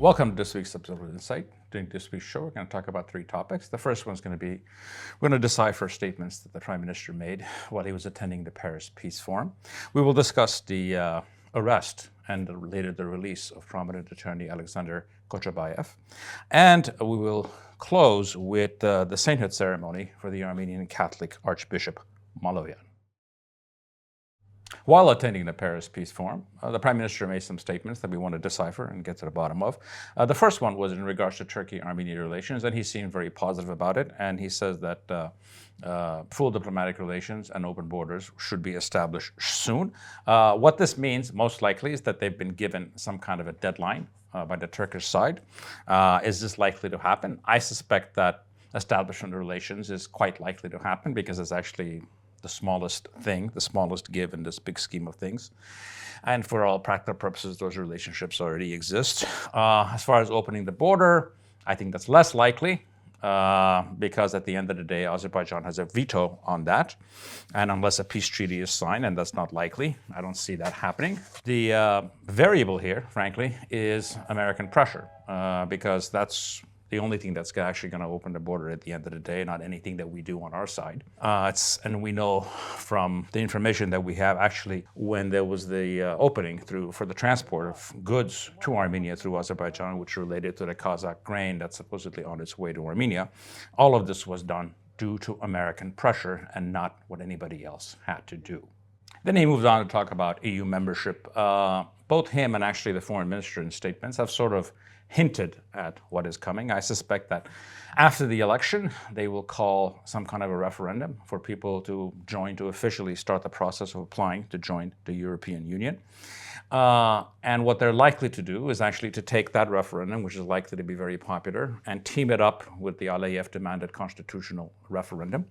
Welcome to this week's episode of Insight. During this week's show, we're going to talk about three topics. The first one's going to be, we're going to decipher statements that the Prime Minister made while he was attending the Paris Peace Forum. We will discuss the arrest and later the release of prominent attorney Alexander Kochabayev. And we will close with the sainthood ceremony for the Armenian Catholic Archbishop Maloyan. While attending the Paris Peace Forum, the Prime Minister made some statements that we want to decipher and get to the bottom of. The first one was in regards to Turkey-Armenia relations, and he seemed very positive about it. And he says that full diplomatic relations and open borders should be established soon. What this means, most likely, is that they've been given some kind of a deadline by the Turkish side. Is this likely to happen? I suspect that establishment of relations is quite likely to happen because it's actually the smallest thing, the smallest give in this big scheme of things. And for all practical purposes, those relationships already exist. As far as opening the border, I think that's less likely because at the end of the day, Azerbaijan has a veto on that. And unless a peace treaty is signed, and that's not likely, I don't see that happening. The variable here, frankly, is American pressure because that's the only thing that's actually going to open the border at the end of the day, not anything that we do on our side. And we know from the information that we have, actually, when there was the opening for the transport of goods to Armenia through Azerbaijan, which related to the Kazakh grain that's supposedly on its way to Armenia, all of this was done due to American pressure and not what anybody else had to do. Then he moved on to talk about EU membership. Both him and actually the foreign minister in statements have sort of hinted at what is coming. I suspect that after the election, they will call some kind of a referendum for people to join, to officially start the process of applying to join the European Union. And what they're likely to do is actually to take that referendum, which is likely to be very popular, and team it up with the Aliyev-demanded constitutional referendum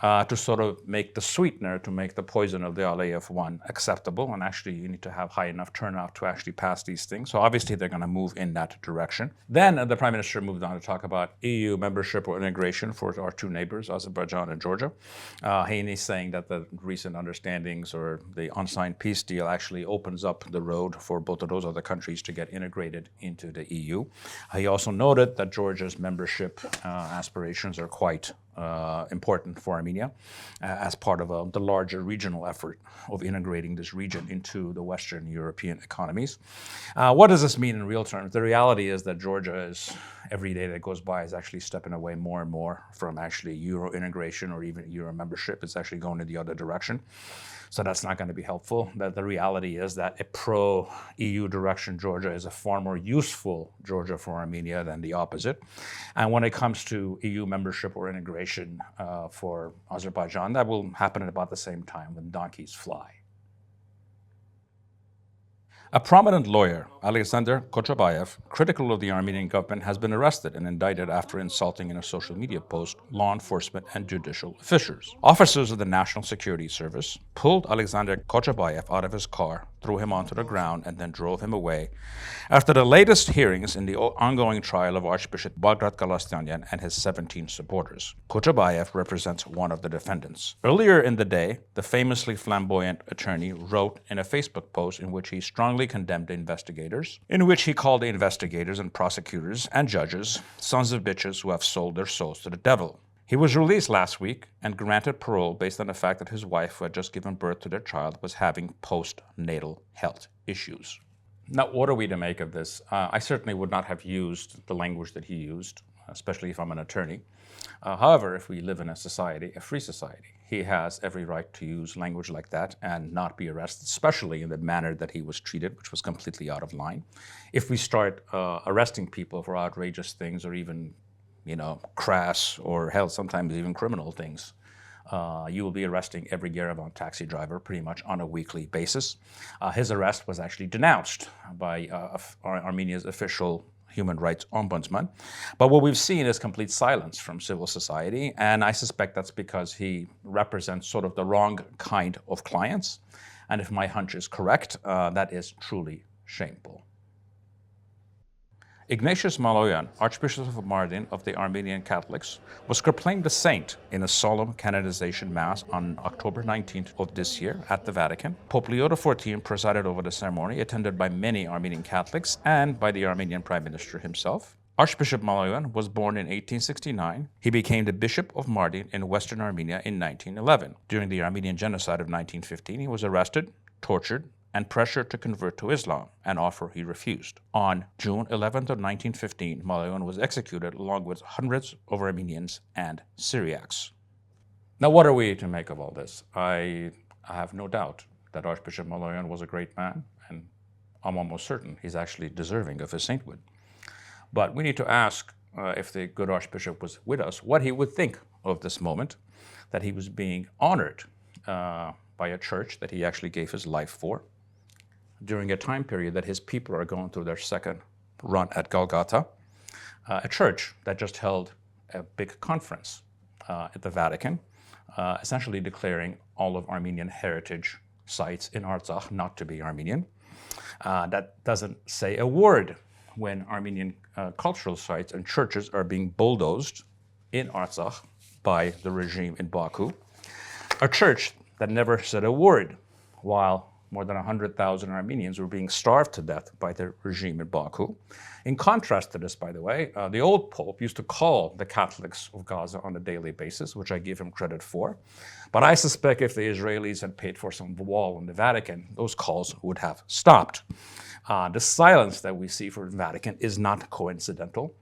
to sort of make the sweetener, to make the poison of the Aliyev one acceptable. And actually, you need to have high enough turnout to actually pass these things. So obviously, they're going to move in that direction. Then the Prime Minister moved on to talk about EU membership or integration for our two neighbors, Azerbaijan and Georgia. He's saying that the recent understandings or the unsigned peace deal actually opens up the road for both of those other countries to get integrated into the EU. He also noted that Georgia's membership aspirations are quite important for Armenia as part of the larger regional effort of integrating this region into the Western European economies. What does this mean in real terms? The reality is that Georgia is, every day that goes by, is actually stepping away more and more from actually Euro integration or even Euro membership. It's actually going in the other direction. So that's not going to be helpful. The reality is that a pro-EU direction Georgia is a far more useful Georgia for Armenia than the opposite. And when it comes to EU membership or integration for Azerbaijan, that will happen at about the same time when donkeys fly. A prominent lawyer, Alexander Kochabayev, critical of the Armenian government, has been arrested and indicted after insulting in a social media post law enforcement and judicial officials. Officers of the National Security Service pulled Alexander Kochabayev out of his car, threw him onto the ground, and then drove him away after the latest hearings in the ongoing trial of Archbishop Bagrat Galastyanyan and his 17 supporters. Kochabayev represents one of the defendants. Earlier in the day, the famously flamboyant attorney wrote in a Facebook post in which he strongly condemned the investigators, in which he called the investigators and prosecutors and judges sons of bitches who have sold their souls to the devil. He was released last week and granted parole based on the fact that his wife, who had just given birth to their child, was having postnatal health issues. Now, what are we to make of this? I certainly would not have used the language that he used, especially if I'm an attorney. However, if we live in a society, a free society, he has every right to use language like that and not be arrested, especially in the manner that he was treated, which was completely out of line. If we start arresting people for outrageous things or even, crass or hell, sometimes even criminal things, you will be arresting every Yerevan taxi driver pretty much on a weekly basis. His arrest was actually denounced by Armenia's official human rights ombudsman. But what we've seen is complete silence from civil society, and I suspect that's because he represents sort of the wrong kind of clients. And if my hunch is correct, that is truly shameful. Ignatius Maloyan, Archbishop of Mardin of the Armenian Catholics, was proclaimed a saint in a solemn canonization mass on October 19th of this year at the Vatican. Pope Leo XIV presided over the ceremony, attended by many Armenian Catholics and by the Armenian Prime Minister himself. Archbishop Maloyan was born in 1869. He became the Bishop of Mardin in Western Armenia in 1911. During the Armenian Genocide of 1915, he was arrested, tortured, and pressured to convert to Islam, an offer he refused. On June 11th of 1915, Maloyan was executed along with hundreds of Armenians and Syriacs. Now, what are we to make of all this? I have no doubt that Archbishop Maloyan was a great man, and I'm almost certain he's actually deserving of his sainthood. But we need to ask, if the good Archbishop was with us, what he would think of this moment, that he was being honored by a church that he actually gave his life for, during a time period that his people are going through their second run at Golgotha, a church that just held a big conference at the Vatican, essentially declaring all of Armenian heritage sites in Artsakh not to be Armenian. That doesn't say a word when Armenian cultural sites and churches are being bulldozed in Artsakh by the regime in Baku. A church that never said a word while more than 100,000 Armenians were being starved to death by the regime in Baku. In contrast to this, by the way, the old Pope used to call the Catholics of Gaza on a daily basis, which I give him credit for. But I suspect if the Israelis had paid for some wall in the Vatican, those calls would have stopped. The silence that we see from the Vatican is not coincidental.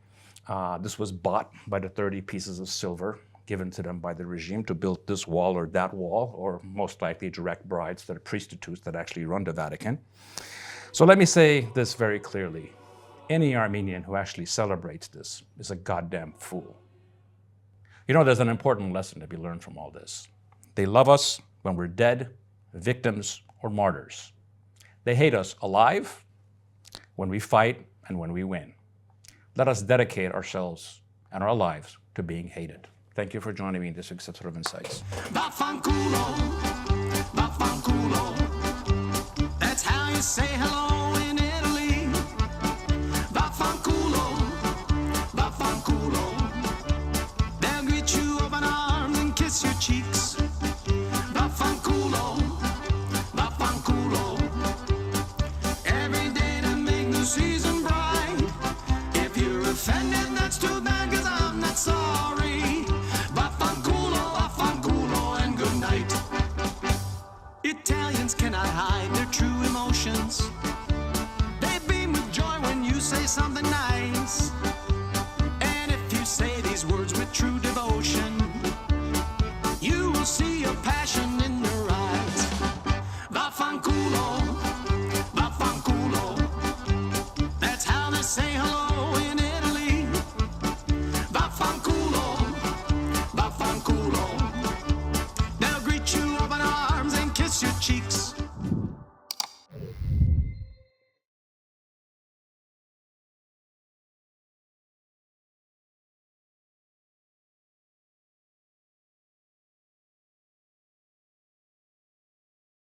This was bought by the 30 pieces of silver given to them by the regime to build this wall or that wall, or most likely direct bribes to the prostitutes that actually run the Vatican. So let me say this very clearly. Any Armenian who actually celebrates this is a goddamn fool. You know, there's an important lesson to be learned from all this. They love us when we're dead, victims, or martyrs. They hate us alive, when we fight, and when we win. Let us dedicate ourselves and our lives to being hated. Thank you for joining me in this week's episode of Insights. That's how you say hello in Italy. They'll greet you open arms and kiss your cheeks. Every day to make the season bright. If you're offended, that's too bad, 'cause I'm not sorry. Italians cannot hide their true emotions. They beam with joy when you say something